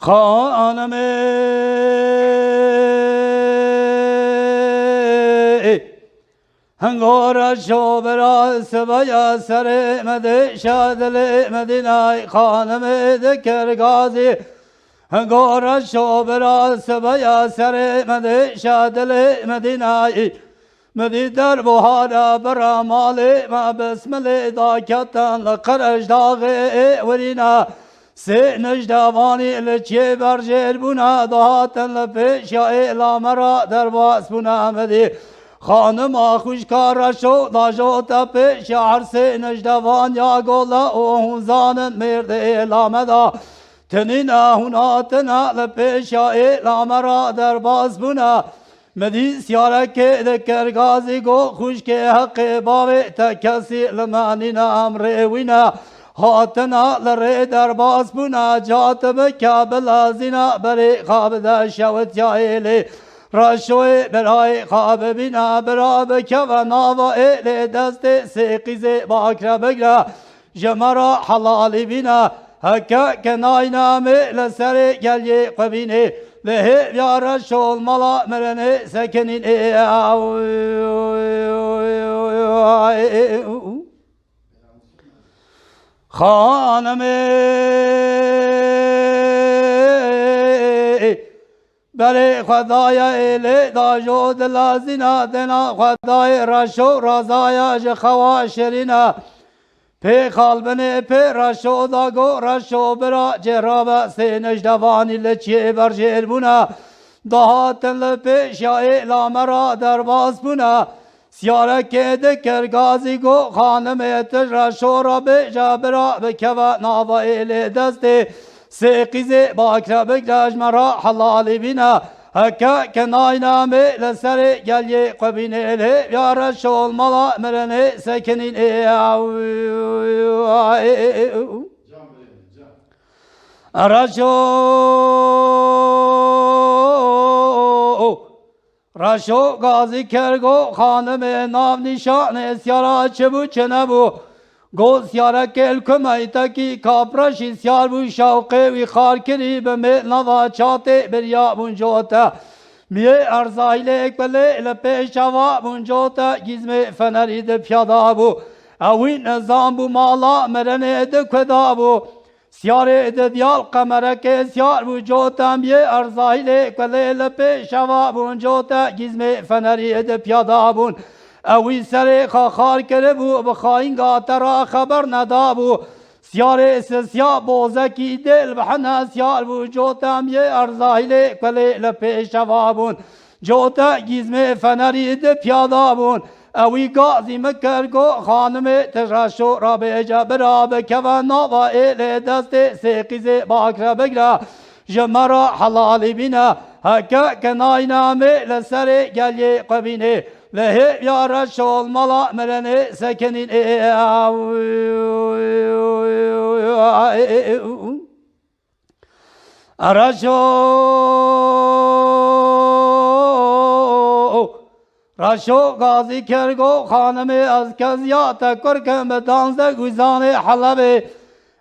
خانم هنگار شوبرا سبایا سر مده شادل مدینه خانم دکر گازی هنگار شوبرا سبایا سر مده شادل مدینه مدی در بهارا برا مال ما بسمل داکتن لقرش داغ ورینا سه نجدوانی لچه برجر بنا دهاتن لپیش یا اعلامرا در باس بنا مدی خانم آخوش کارا شو داجو تپیش یا عرص نجدوان یا گولا او هنزانن مرد اعلام دا تنین هناتنا لپیش یا اعلامرا در باس بنا مدی سیارک دکر گازی گو خوش که حق باوی تکسی لمانینا امر وینا هاتنا لره در باس بنا جات بکابل زینا بری خواب دا شوت جایلی راشوی برای خواب بینا برا بکو ناوا ایلی دست سیقیز باکر بگرا جمرا حلالی بینا حکا کناینا لسر گلی قبینی ve yaraş olmalı merene sekenin hanım beri khudaya ile dajo dilazina dena khudaya raşo razaya je khava şerina pe kalbine pe raşo da go raşo bera ceraba se necdavani leçe berjer buna daha tenle pe şae la mera derbas buna siyareke de kergazi go hanım et raşo rabe jabera be keva nava ile deste se qize bakra be gajmara halali bina Hakka kenayna me leseri gelye kabinele ya raş olmala merene sekenin Raşo gazi kergo hanım nav nişan esyara çebu çenebu Go siyara kel kumaytaki kapraş isyar bu şavqe vi kharkiri be nava çate berya bunjota miye arzayile ekbele ile peşava bunjota gizme feneri de piyada bu avin nizam bu mala merene de kweda bu siyare de diyal kamerake siyar bu jota miye arzayile ekbele ile peşava bunjota gizme feneri de piyada bun اوی سر خاخار کرده بو بخاین گاترا خبر ندابو سیار سیا بوزکی دل بحنا سیار بو جوتم یه ارزایله کلی لپیشوابون جوتا گیزمه فنری ده پیادابون اوی گازی مکرگو خانم تراشو رابه جبرا بکوه ناوا ایله دست سیقیز باکره بگره جمرا حلالی بینا حکا کناینامه لسر گلی قبینه ve hep yaraş olmalı merene sekenin araşo raşo gazi kergo hanımı az kez ya tekrar keme danzda güzane halabe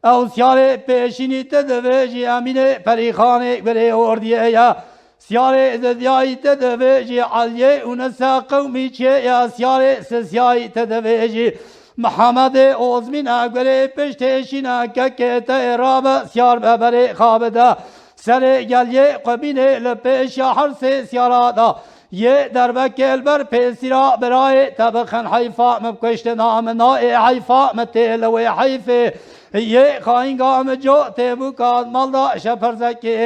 avsiyare peşini tedeveci emine perihane bere ordiye ya Siyare zediyayı tedeveci aliye unesa kavmi çe ya siyare sesiyayı tedeveci Muhammed ozmina göre peşteşina kekete erabe siyar bebere khabeda sere gelye kabine le peş ya harse siyarada ye derbek elber pesira beraye tabakhan hayfa mebkeşte namena hayfa metele ve hayfe ye kaingam jo tebuk malda şeperzeki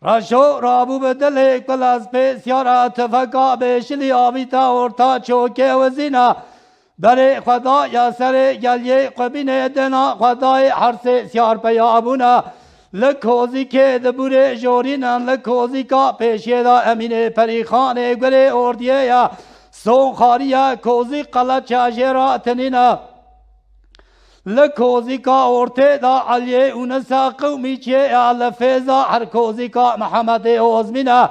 Raşo rabu bedele klas pe siyara tefaka beşli avita orta çoke ve zina Bere khada ya sere gelye kabine dena khadai harse siyar pe yabuna Lekhozi ke de bure jorinan lekhozi ka peşeda emine perikhane göre ordiye ya son khariya kozi kala çajera tenina lekhozi ka orte da aliye unasa kavmi çe ya lefeza her kozi ka Muhammed ozmina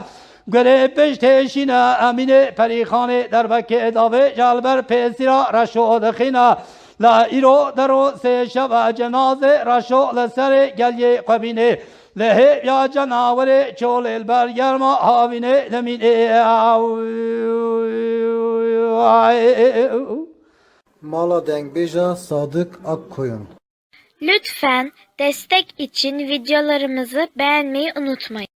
گره پشتشینه امین پریخانه در بکه داوه جلبر پیسیرا رشود خینه لا ایرو درو سه شب جنازه رشو لسر گلیه قبینه له یا جناور چول البر گرما هاوینه لمینه Mala Dengbeja Sadık Akkoyun. Lütfen destek için videolarımızı beğenmeyi unutmayın.